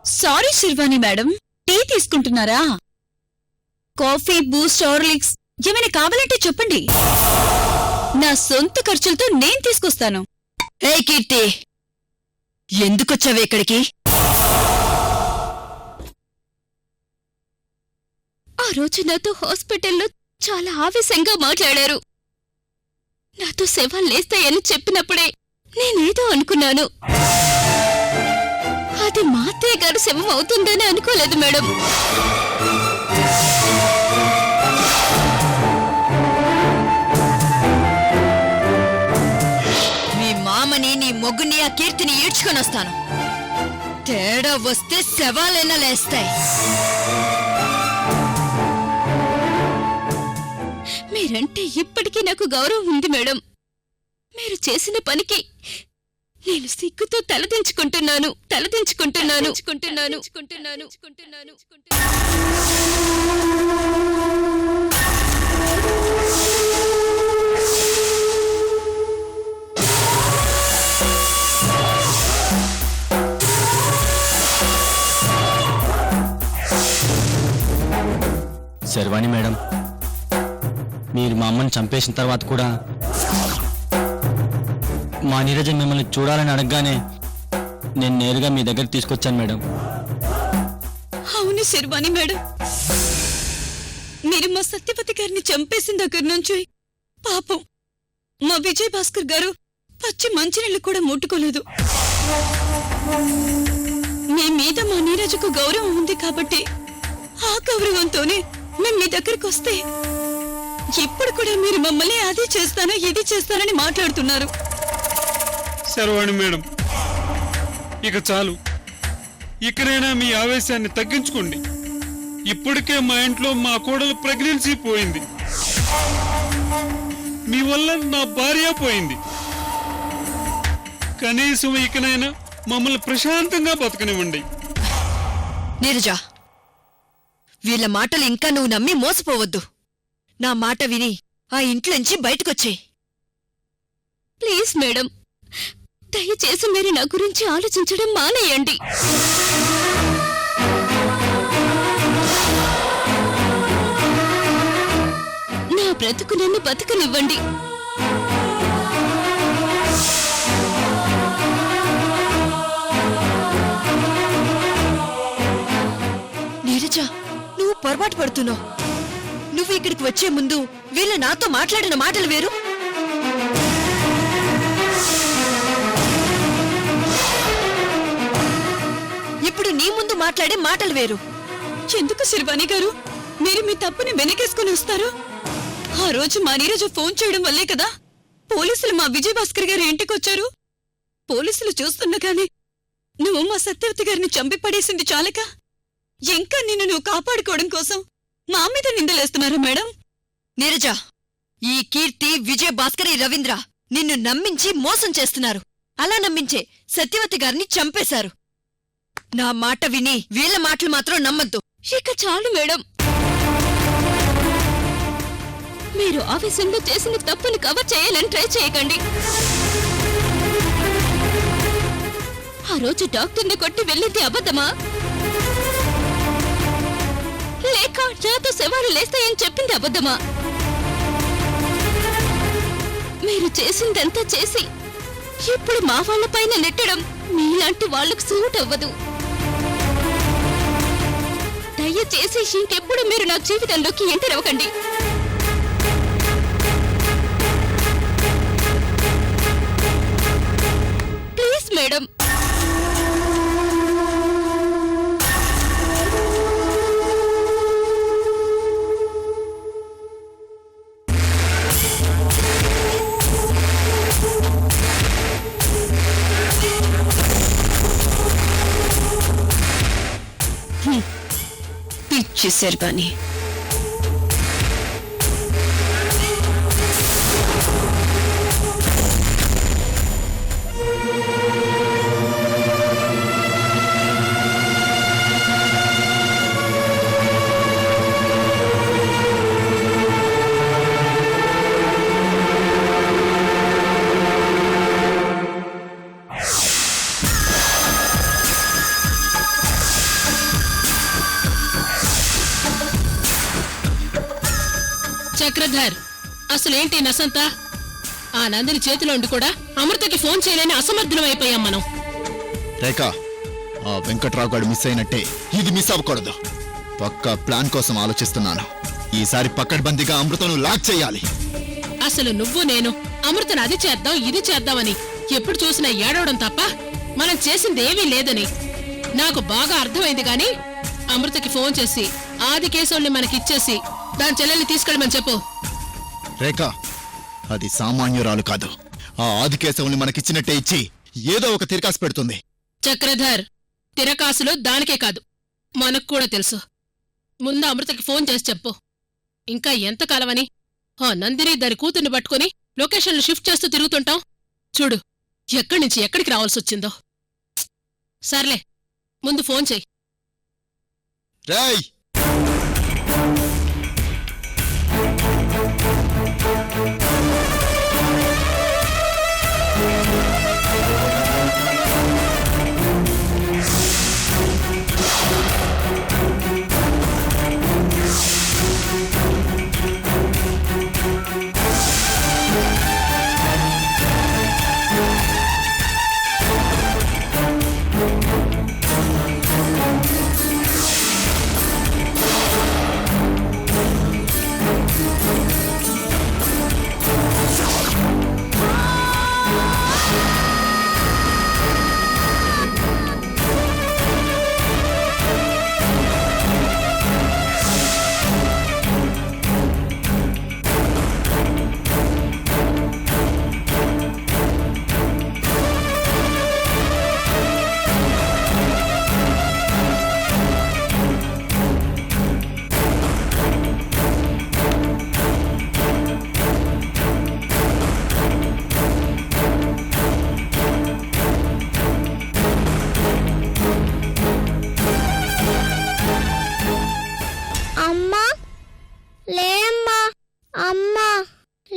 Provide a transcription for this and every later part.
Sorry శిర్వాణి madam, tea తీసుకుంటున్నారా? Coffee, Boost, Horlicks ఏమైనా కావాలంటే చెప్పండి, నా సొంత ఖర్చులతో నేను తీసుకొస్తాను. ఏ కీర్తి, ఎందుకొచ్చావే ఇక్కడికి? ఆ రోజు నాతో హాస్పిటల్లో చాలా ఆవేశంగా మాట్లాడారు. నాతో శవాలు లేస్తాయని చెప్పినప్పుడే నేనేదో అనుకున్నాను. అది మా అత్తయ్య గారు శవం అవుతుందని అనుకోలేదు మేడం. మీ మామని, నీ మొగ్గుని, ఆ కీర్తిని ఈడ్చుకొని వస్తాను. తేడా వస్తే శవాలైనా లేస్తాయి. మీరంటే ఇప్పటికీ నాకు గౌరవం ఉంది మేడం. మీరు చేసిన పనికి నేను సిగ్గుతో తలదించుకుంటున్నాను. శర్వాణి మేడం, మీరు మా అమ్మని చంపేసిన తర్వాత కూడా మా నీరజ మిమ్మల్ని చూడాలని అడగగానే నేను నేరుగా మీ దగ్గర తీసుకొచ్చాను మేడం. అవును శర్వాణి మేడం, మీరు మా సత్యవతి గారిని చంపేసిన దగ్గర నుంచి పాపం మా విజయ్ భాస్కర్ గారు పచ్చి మంచినీళ్ళు కూడా ముట్టుకోలేదు. మీ మీద మా నీరజకు గౌరవం ఉంది కాబట్టి ఆ గౌరవంతోనే మేము మీ దగ్గరకు వస్తే ఇప్పుడు కూడా మీరు మమ్మల్ని అది చేస్తానో ఇది చేస్తానని మాట్లాడుతున్నారు. శర్వాణి మేడం, ఇక చాలు. ఇకనైనా మీ ఆవేశాన్ని తగ్గించుకోండి. ఇప్పటికే మా ఇంట్లో మా కోడలు ప్రెగ్నెన్సీ పోయింది. మీ వల్ల నా భార్య పోయింది. కనీసం ఇకనైనా మమ్మల్ని ప్రశాంతంగా బతకనివ్వండి. నీరజ, వీళ్ళ మాటలు ఇంకా నువ్వు నమ్మి మోసపోవద్దు. నా మాట విని ఆ ఇంట్లోంచి బయటకొచ్చేయ్. ప్లీజ్ మేడం, దయచేసి మీరు నా గురించి ఆలోచించడం మానేయండి. నా బ్రతుకు నన్ను బతకనివ్వండి. నీరజ, నువ్వు పొరపాటు పడుతున్నావు. నువ్వు ఇక్కడికి వచ్చే ముందు వీళ్ళు నాతో మాట్లాడిన మాటలు వేరు. ఇప్పుడు నీ ముందు మాట్లాడే మాటలు వేరు. ఎందుకు శిర్వాణి గారు మీరు మీ తప్పుని వెనకేసుకుని వస్తారు? ఆ రోజు మా నీరజ ఫోన్ చేయడం వల్లే కదా పోలీసులు మా విజయ్ భాస్కర్ గారి ఇంటికొచ్చారు. పోలీసులు చూస్తుండగానే నువ్వు మా సత్యవతి గారిని చంపి పడేసింది చాలక ఇంకా నిన్ను నువ్వు కాపాడుకోవడం కోసం మా మీద నిందలేస్తున్నారా మేడం? నీరజ, ఈ కీర్తి, విజయ్ భాస్కర్, రవీంద్ర నిన్ను నమ్మించి మోసం చేస్తున్నారు. అలా నమ్మించే సత్యవతి గారిని చంపేశారు. నా మాట విని వీళ్ళ మాటలు మాత్రం నమ్మద్దు. ఇక చాలు మేడం, మీరు ఆవేశంలో చేసిన తప్పుని కవర్ చేయాలని ట్రై చేయకండి. ఆ రోజు డాక్టర్ని కొట్టి వెళ్ళింది అబద్ధమా, లేక నాతో శవాలు లేస్తాయని చెప్పింది అబద్ధమా? మీరు చేసిందంతా చేసి ఇప్పుడు మా వాళ్ళపైన నెట్టడం మీలాంటి వాళ్లకు సూట్ అవ్వదు. దయచేసి ఇంకెప్పుడు మీరు నా జీవితంలోకి ఎంటర్ అవ్వకండి. Please madam. పిచ్చి శర్వాణి, చక్రధర్, అసలేంటి నసంతా? ఆ నందిని చేతిలో ఉండి కూడా అమృతకి ఫోన్ చేయలేని అసమర్థులం అయిపోయాం మనం. రేఖ, ఆ వెంకట్రావు గారు మిస్ అయినట్టే ఇది మిస్ అవ్వకూడదు. పక్కా ప్లాన్ కోసం ఆలోచిస్తున్నాను. ఈసారి పక్కడ్బందీగా అమృతను లాక్ చేయాలి. అసలు నువ్వు నేను అమృతను అది చేద్దాం ఇది చేద్దామని ఎప్పుడు చూసినా ఏడవడం తప్ప మనం చేసింది ఏమీ లేదని నాకు బాగా అర్థమైంది. గాని అమృతకి ఫోన్ చేసి ఆది కేశవుల్ని మనకిచ్చేసి దాని చెల్లెల్ని తీసుకెళ్ళమని చెప్పు. రేఖ, అది సామాన్యురాలు కాదు. ఆ ఆదికేశవుని మనకిచ్చినట్టే ఇచ్చి ఏదో ఒక తిరకాసు పెడుతుంది. చక్రధర్, తిరకాసులు దానికే కాదు మనకు కూడా తెలుసు. ముందు అమృతకి ఫోన్ చేసి చెప్పు. ఇంకా ఎంతకాలమని ఆ నందిని దాని కూతుర్ని పట్టుకుని లొకేషన్లు షిఫ్ట్ చేస్తూ తిరుగుతుంటాం. చూడు ఎక్కడి నుంచి ఎక్కడికి రావాల్సొచ్చిందో. సర్లే, ముందు ఫోన్ చెయ్యి. రేయ్, అమ్మా లేమ్మా, అమ్మా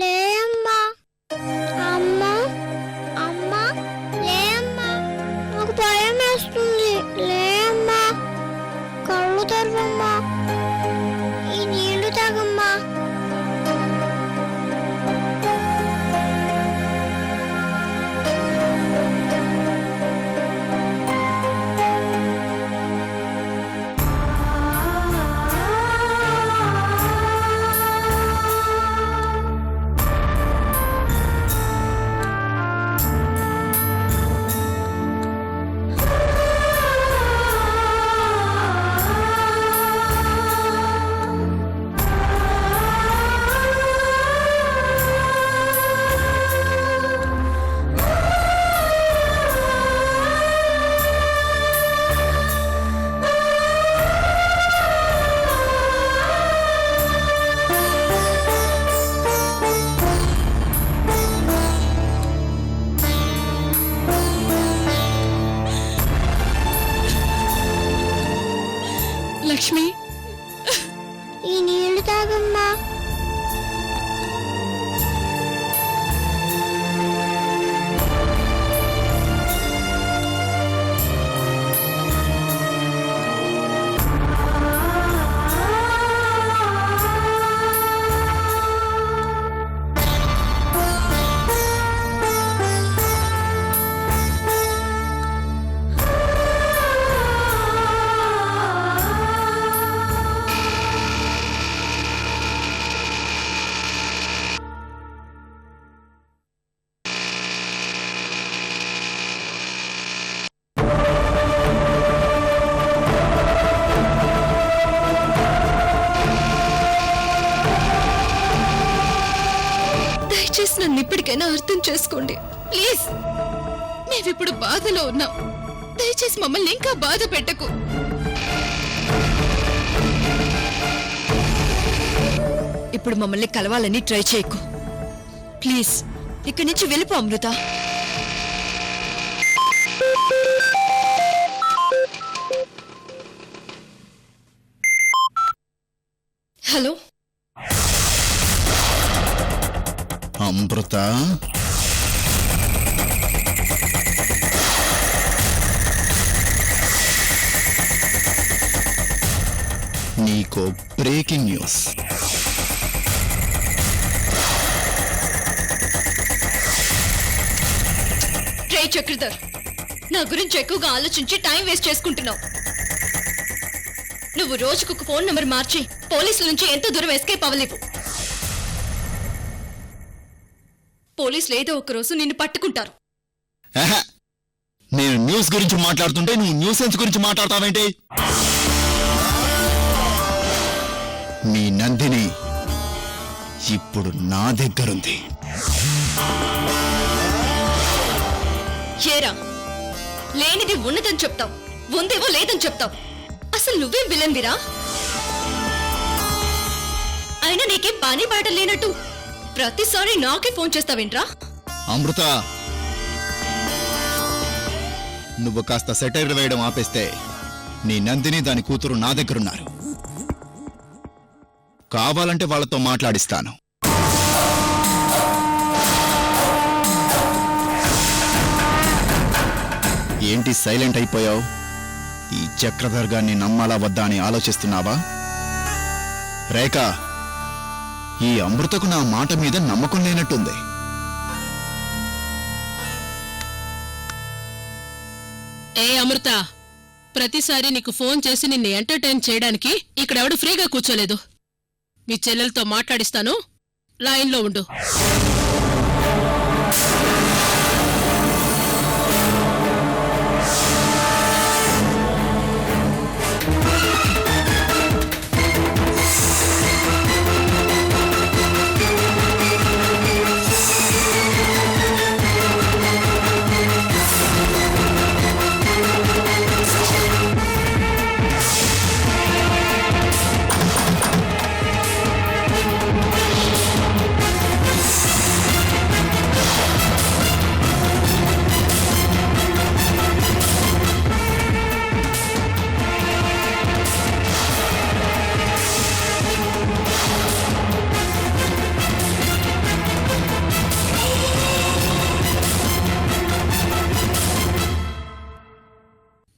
లేమ్మా, అమ్మా అమ్మా లేమ్మా, నాకు భయం వేస్తుంది. లేమ్మా, కళ్ళు తెరవమ్మా, ఈ నీళ్లు తాగమ్మా. లక్ష్మి, ఈ నీళ్లు తాగమ్మా. దయచేసి నన్ను ఇప్పటికైనా అర్థం చేసుకోండి ప్లీజ్. మేమిప్పుడు బాధలో ఉన్నాం. దయచేసి మమ్మల్ని ఇంకా బాధ పెట్టకు. ఇప్పుడు మమ్మల్ని కలవాలని ట్రై చేయకు ప్లీజ్. ఇక్కడి నుంచి వెళ్ళిపో అమృత. హలో అమృత, నీకో బ్రేకింగ్ న్యూస్. చక్రధర్, నా గురించి ఎక్కువగా ఆలోచించి టైం వేస్ట్ చేసుకుంటున్నావు. నువ్వు రోజుకొక ఫోన్ నంబర్ మార్చి పోలీసుల నుంచి ఎంత దూరం ఎస్కేప్ అవ్వలేవు. పోలీసులు ఏదో ఒక రోజు నిన్ను పట్టుకుంటారు. ఆహా, నేను న్యూస్ గురించి మాట్లాడుతుంటే నువ్వు న్యూసెన్స్ గురించి మాట్లాడతావేంటి? మీ నందిని ఇప్పుడు నా దగ్గరుంది. ఏరా, లేనిది ఉన్నదని చెప్తావు, ఉందేవో లేదని చెప్తావు. అసలు నువ్వేం విలన్విరా? అయినా నీకేం పని పాట లేనట్టు ప్రతిసారి నాకే ఫోన్ చేస్తావేంట్రా? అమృత, నువ్వు కాస్త సెటైర్ వేయడం ఆపేస్తే నీ నందిని దాని కూతురు నా దగ్గరున్నారు. కావాలంటే వాళ్ళతో మాట్లాడిస్తాను. ఏంటి సైలెంట్ అయిపోయావు? ఈ చక్రధర్ గారిని నమ్మాలా వద్దా అని ఆలోచిస్తున్నావా? రేఖ, ఈ అమృతకు నా మాట మీద నమ్మకం లేనట్టుంది. ఏ అమృత, ప్రతిసారి నీకు ఫోన్ చేసి నిన్ను ఎంటర్టైన్ చేయడానికి ఇక్కడెవడు ఫ్రీగా కూర్చోలేదు. మీ చెల్లెలతో మాట్లాడిస్తాను, లైన్లో ఉండు.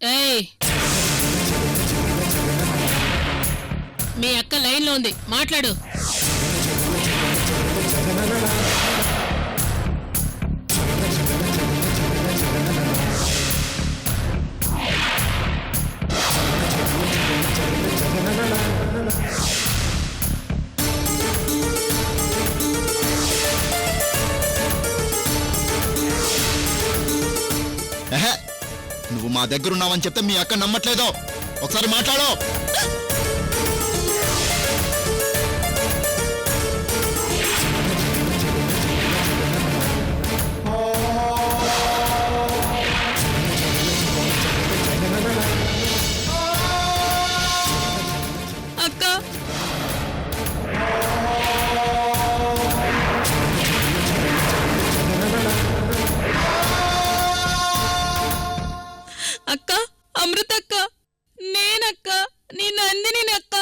ఏయ్, మీ అక్క లైన్లో ఉంది, మాట్లాడు. ఎహె, నువ్వు మా దగ్గరున్నావని చెప్తే మీ అక్క నమ్మట్లేదో? ఒకసారి మాట్లాడు. అక్క, అక్క, అమృతక్క, నేనక్క, నీ నందిని అక్క.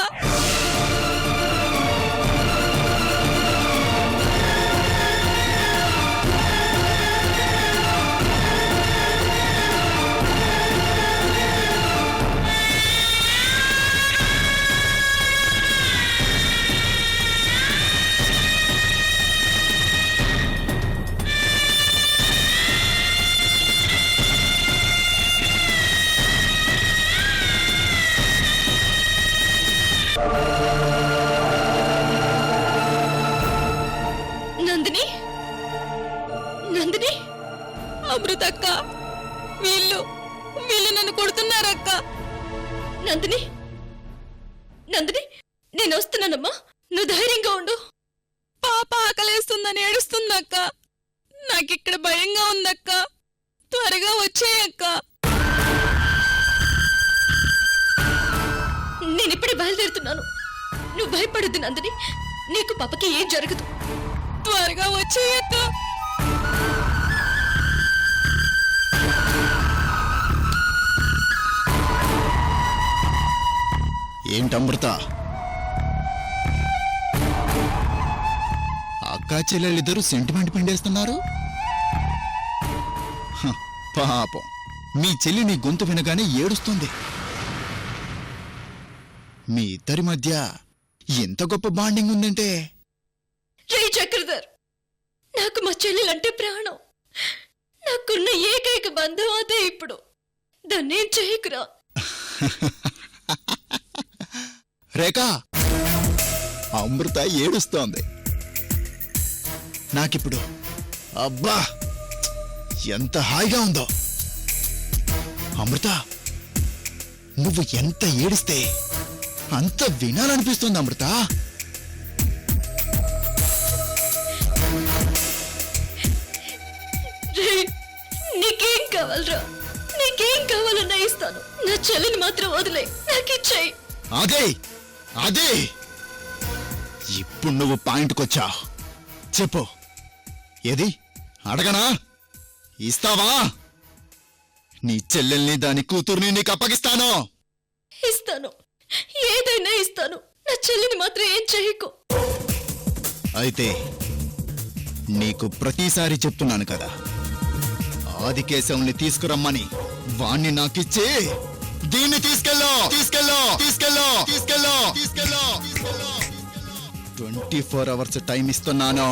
నందిని, నందిని, అమృతక్క, వీళ్ళు నన్ను కొడుతున్నారక్క. నందిని, నందిని, నేను వస్తున్నానమ్మా, నువ్వు ధైర్యంగా ఉండు. పాప ఆకలేస్తుందని ఏడుస్తుందక్క. నాకిక్కడ భయంగా ఉందక్క. త్వరగా వచ్చేయక్క. నేనిప్పుడే బయలుదేరుతున్నాను, నువ్వు భయపడొద్దు నందిని. నీకు పాపకి ఏం జరగదు. త్వరగా వచ్చేయక్క. ఏంటమృత, అక్కా చెల్లెళ్ళిద్దరూ సెంటిమెంట్ పిండేస్తున్నారు? హ, పాపం, మీ చెల్లి నీ గొంతు వినగానే ఏడుస్తుంది. మీ ఇద్దరి మధ్య ఎంత గొప్ప బాండింగ్ ఉందంటే. రే చక్రధర్, నాకు మా చెల్లెలంటే ప్రాణం. నా నాకున్న ఏకైక బంధం అదే ఇప్పుడు. దాన్నేం చేయకురా. రేఖ, అమృత ఏడుస్తోంది. నాకిప్పుడు అబ్బా ఎంత హాయిగా ఉందో. అమృత, నువ్వు ఎంత ఏడిస్తే అంత వినాలనిపిస్తుంది అమృత. నీకేం కావాలరా? నీకేం కావాలన్నా ఇస్తాను. నా చెల్లిని మాత్రం వదిలే, నాకిచ్చాయి. అదే అదే ఇప్పుడు నువ్వు పాయింట్కొచ్చావు. చెప్పు, ఏది అడగనా? ఇస్తావా? నీ చెల్లెల్ని దాని కూతుర్ని నీకు అప్పగిస్తాను. ఇస్తాను, ఏదైనా ఇస్తాను. నా చెల్లిని మాత్రం ఏం చేయకు. అయితే నీకు ప్రతిసారి చెప్తున్నాను కదా, ఆదికేశవుని తీసుకురమ్మని. వాణ్ణి నాకిచ్చి దీన్ని తీసుకెళ్ళో తీసుకెళ్ళో తీసుకెళ్ళో తీసుకెళ్ళో తీసుకెళ్ళో 24 అవర్స్ టైం ఇస్తున్నాను.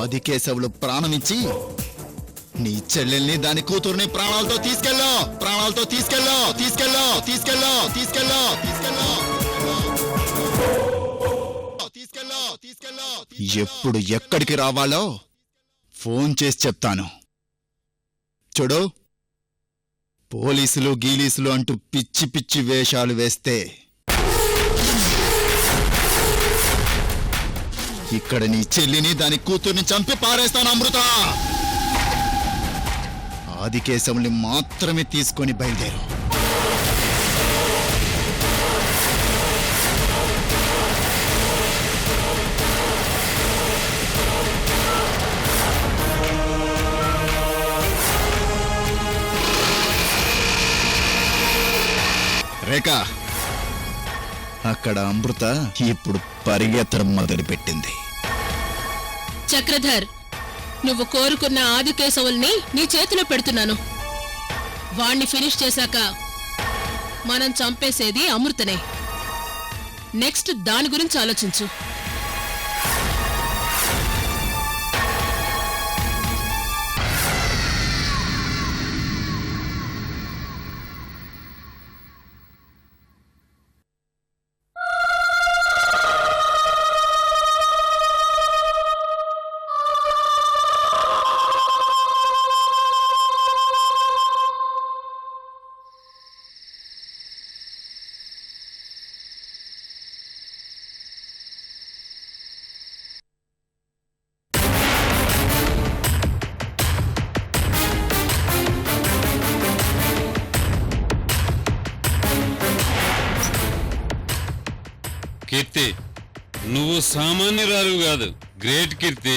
ఆదికేశవులు ప్రాణమిచ్చి నీ చెల్లెల్ని దాని కూతుర్ని ప్రాణాలతో తీసుకెళ్ళో, ప్రాణాలతో తీసుకెళ్ళో తీసుకెళ్ళో తీసుకెళ్ళో తీసుకెళ్ళో తీసుకెళ్ళో తీసుకెళ్ళో తీసుకెళ్ళో. ఎప్పుడు ఎక్కడికి రావాలో ఫోన్ చేసి చెప్తాను. చూడు, పోలీసులు గీలీసులు అంటూ పిచ్చి పిచ్చి వేషాలు వేస్తే ఇక్కడ నీ చెల్లిని దాని కూతుర్ని చంపి పారేస్తాను అమృత. ఆదికేశవుల్ని మాత్రమే తీసుకొని బయలుదేరు. రేఖ, అక్కడ అమృత ఇప్పుడు పరిగెత్తడం మొదలుపెట్టింది. చక్రధర్, నువ్వు కోరుకున్న ఆదికేశవుల్ని నీ చేతిలో పెడుతున్నాను. వాణ్ణి ఫినిష్ చేశాక మనం చంపేసేది అమృతనే. నెక్స్ట్ దాని గురించి ఆలోచించు. కీర్తి, నువ్వు సామాన్యురాలు కాదు, గ్రేట్ కీర్తి.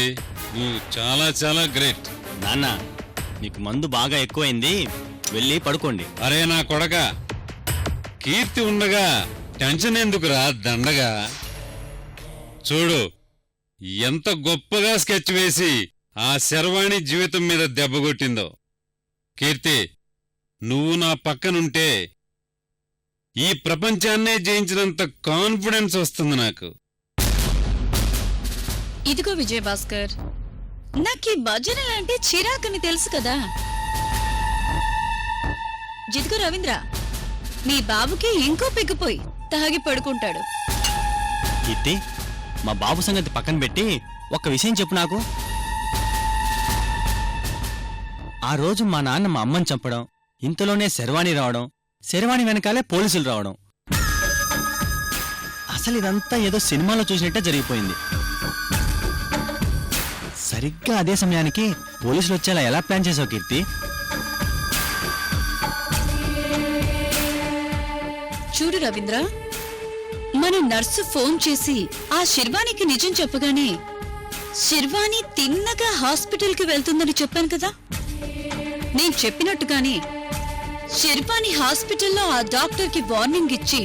నువ్వు చాలా చాలా గ్రేట్. నాన్న, నీకు మందు బాగా ఎక్కువైంది, వెళ్ళి పడుకోండి. అరే నా కొడక, కీర్తి ఉండగా టెన్షన్ ఎందుకురా దండగా. చూడు, ఎంత గొప్పగా స్కెచ్ వేసి ఆ శర్వాణి జీవితం మీద దెబ్బగొట్టిందో. కీర్తి, నువ్వు నా పక్కనుంటే ఈ ప్రపంచాన్నే జయించినంత కాన్ఫిడెన్స్ వస్తుంది నాకు. ఇదిగో విజయభాస్కర్, నాకు ఈ భజనలంటే చిరాకని తెలుసు కదా. జిదిగో రవీంద్ర, మీ బాబుకి ఇంకో పెగ్గిపోయి తాగి పడుకుంటాడు. కీర్తి, మా బాబు సంగతి పక్కన పెట్టి ఒక్క విషయం చెప్పు నాకు. ఆ రోజు మా నాన్న మా అమ్మని చంపడం, ఇంతలోనే శర్వాణి రావడం, శర్వాణి వెనకాలే పోలీసులు రావడం, అసలు ఇదంతా ఏదో సినిమాలో చూసినట్టే జరిగిపోయింది. సరిగ్గా అదే సమయానికి పోలీసులు వచ్చేలా ఎలా ప్లాన్ చేసావు కీర్తి? చూడు రవీంద్ర, మన నర్సు ఫోన్ చేసి ఆ శర్వాణికి నిజం చెప్పగానే శర్వాణి తిన్నగా హాస్పిటల్కి వెళ్తుందని చెప్పాను కదా. నేను చెప్పినట్టుగానే శర్వాణి హాస్పిటల్లో ఆ డాక్టర్కి వార్నింగ్ ఇచ్చి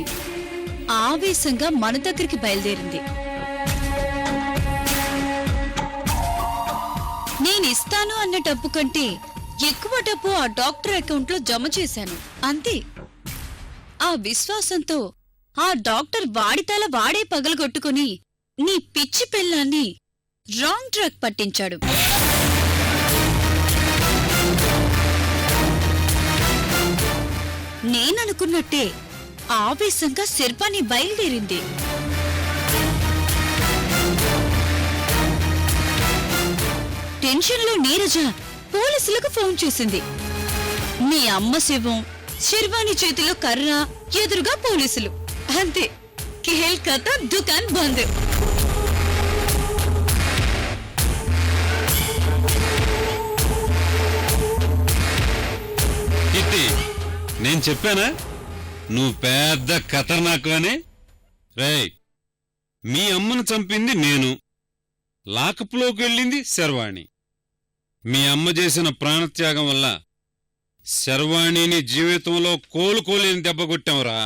ఆవేశంగా మన దగ్గరికి బయలుదేరింది. నేనిస్తాను అన్న డబ్బు కంటే ఎక్కువ డబ్బు ఆ డాక్టర్ అకౌంట్లో జమ చేశాను, అంతే. ఆ విశ్వాసంతో ఆ డాక్టర్ వాడి తల వాడే పగలగొట్టుకుని నీ పిచ్చి పిల్లాన్ని రాంగ్ ట్రాక్ పట్టించాడు. నేననుకున్నట్టే ఆవేశంగా శర్వాణి బయలుదేరింది. టెన్షన్లో నీరజ పోలీసులకు ఫోన్ చేసింది. మీ అమ్మ శవం, శర్వాణి చేతిలో కర్ర, ఎదురుగా పోలీసులు. అంతే, ఖేల్ ఖతం, దుకాన్ బంద్. కీర్తి, నేను చెప్పానా నువ్వు పెద్ద ఖతర్నాకు అని? రేయ్, మీ అమ్మను చంపింది నేను, లాకప్లోకి వెళ్ళింది శర్వాణి. మీ అమ్మ చేసిన ప్రాణత్యాగం వల్ల శర్వాణిని జీవితంలో కోలుకోలేని దెబ్బ కొట్టావురా.